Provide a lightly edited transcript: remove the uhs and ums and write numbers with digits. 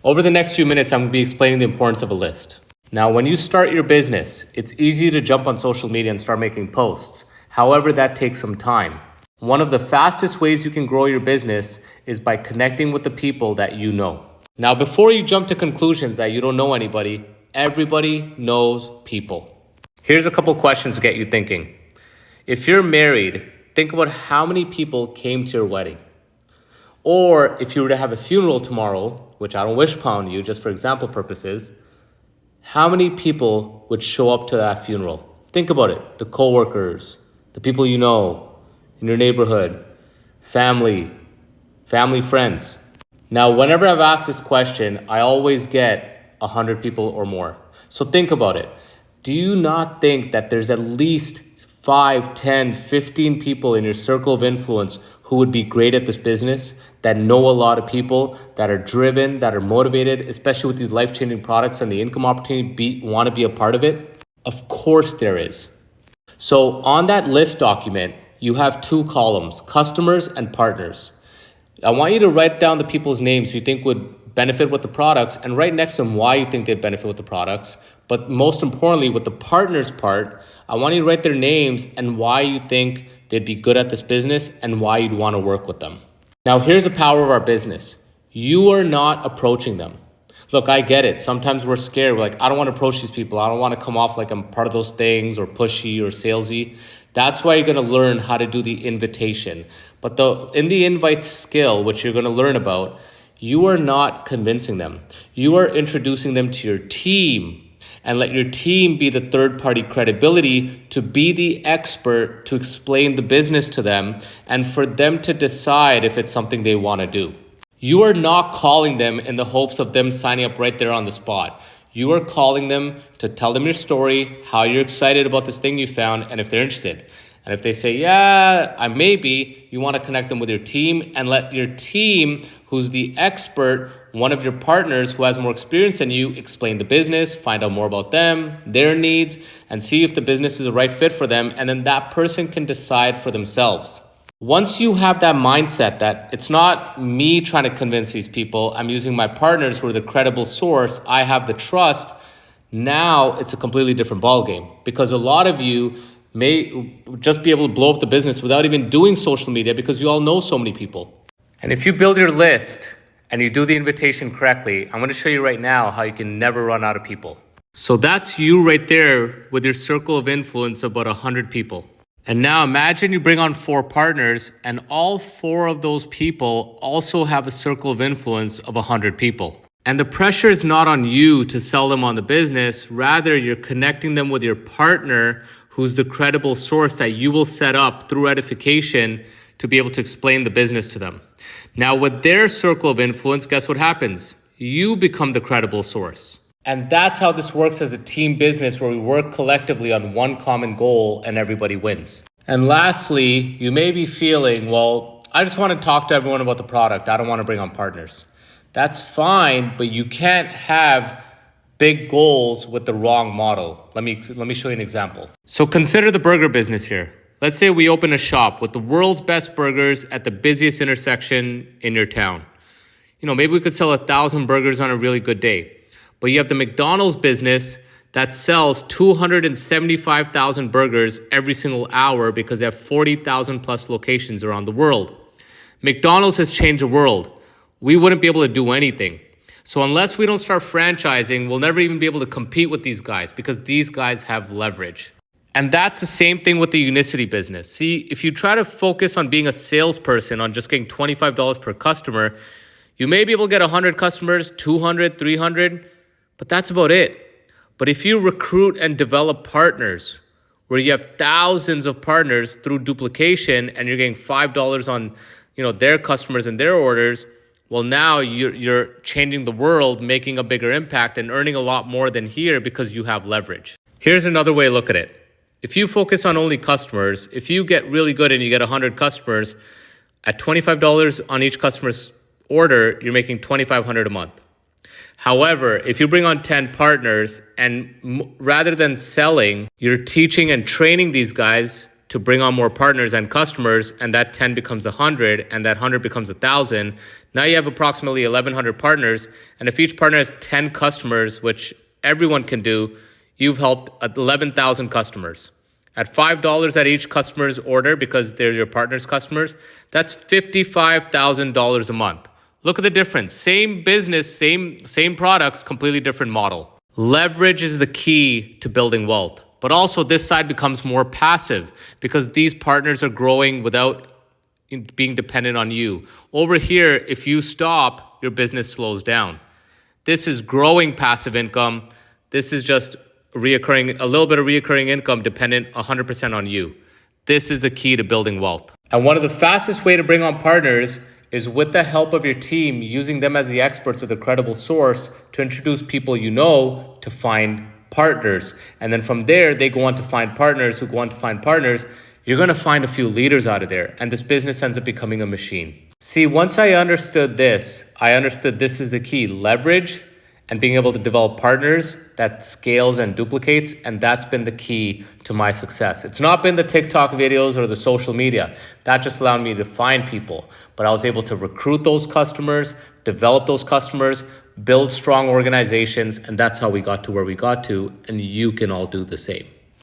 Over the next few minutes, I'm going to be explaining the importance of a list. Now, when you start your business, it's easy to jump on social media and start making posts. However, that takes some time. One of the fastest ways you can grow your business is by connecting with the people that you know. Now, before you jump to conclusions that you don't know anybody, everybody knows people. Here's a couple questions to get you thinking. If you're married, think about how many people came to your wedding. Or if you were to have a funeral tomorrow, which I don't wish upon you, just for example purposes, how many people would show up to that funeral? Think about it. The coworkers, the people you know in your neighborhood, family, friends. Now, whenever I've asked this question, I always get 100 people or more. So think about it. Do you not think that there's at least 5, 10, 15 people in your circle of influence who would be great at this business, that know a lot of people, that are driven, that are motivated, especially with these life-changing products and the income opportunity, want to be a part of it? Of course there is. So on that list document, you have 2 columns, customers and partners. I want you to write down the people's names you think would benefit with the products, and write next to them why you think they'd benefit with the products. But most importantly, with the partners part, I want you to write their names and why you think they'd be good at this business and why you'd want to work with them. Now, here's the power of our business. You are not approaching them. Look, I get it. Sometimes we're scared. We're like, I don't want to approach these people. I don't want to come off like I'm part of those things or pushy or salesy. That's why you're going to learn how to do the invitation. But in the invite skill, which you're going to learn about, you are not convincing them. You are introducing them to your team, and let your team be the third-party credibility to be the expert to explain the business to them and for them to decide if it's something they want to do. You are not calling them in the hopes of them signing up right there on the spot. You are calling them to tell them your story, how you're excited about this thing you found, and if they're interested. And if they say, yeah, I may be, you want to connect them with your team and let your team, who's the expert, one of your partners who has more experience than you, explain the business, find out more about them, their needs, and see if the business is the right fit for them. And then that person can decide for themselves. Once you have that mindset that it's not me trying to convince these people, I'm using my partners who are the credible source, I have the trust, now it's a completely different ballgame. Because a lot of you may just be able to blow up the business without even doing social media because you all know so many people. And if you build your list and you do the invitation correctly, I'm going to show you right now how you can never run out of people. So that's you right there with your circle of influence of about 100 people. And now imagine you bring on 4 partners and all 4 of those people also have a circle of influence of 100 people. And the pressure is not on you to sell them on the business. Rather, you're connecting them with your partner who's the credible source that you will set up through edification to be able to explain the business to them. Now, with their circle of influence, guess what happens? You become the credible source. And that's how this works as a team business where we work collectively on one common goal and everybody wins. And lastly, you may be feeling, well, I just want to talk to everyone about the product. I don't want to bring on partners. That's fine, but you can't have big goals with the wrong model. Let me show you an example. So consider the burger business here. Let's say we open a shop with the world's best burgers at the busiest intersection in your town. Maybe we could sell 1,000 burgers on a really good day. But you have the McDonald's business that sells 275,000 burgers every single hour because they have 40,000 plus locations around the world. McDonald's has changed the world. We wouldn't be able to do anything. So unless we don't start franchising, we'll never even be able to compete with these guys because these guys have leverage. And that's the same thing with the Unicity business. See, if you try to focus on being a salesperson, on just getting $25 per customer, you may be able to get 100 customers, 200, 300, but that's about it. But if you recruit and develop partners where you have thousands of partners through duplication and you're getting $5 on their customers and their orders, well, now you're changing the world, making a bigger impact and earning a lot more than here because you have leverage. Here's another way to look at it. If you focus on only customers, if you get really good and you get 100 customers, at $25 on each customer's order, you're making $2,500 a month. However, if you bring on 10 partners and rather than selling, you're teaching and training these guys to bring on more partners and customers, and that 10 becomes 100, and that 100 becomes 1,000. Now you have approximately 1,100 partners, and if each partner has 10 customers, which everyone can do, you've helped 11,000 customers. At $5 at each customer's order, because they're your partner's customers, that's $55,000 a month. Look at the difference. Same business, same products, completely different model. Leverage is the key to building wealth. But also this side becomes more passive because these partners are growing without being dependent on you. Over here, if you stop, your business slows down. This is growing passive income. This is just a little bit of reoccurring income dependent 100% on you. This is the key to building wealth. And one of the fastest way to bring on partners is with the help of your team, using them as the experts or the credible source to introduce people you know to find partners. And then from there, they go on to find partners who go on to find partners. You're going to find a few leaders out of there. And this business ends up becoming a machine. See, once I understood this is the key: leverage and being able to develop partners that scales and duplicates. And that's been the key to my success. It's not been the TikTok videos or the social media. That just allowed me to find people. But I was able to recruit those customers, develop those customers, build strong organizations. And that's how we got to where we got to. And you can all do the same.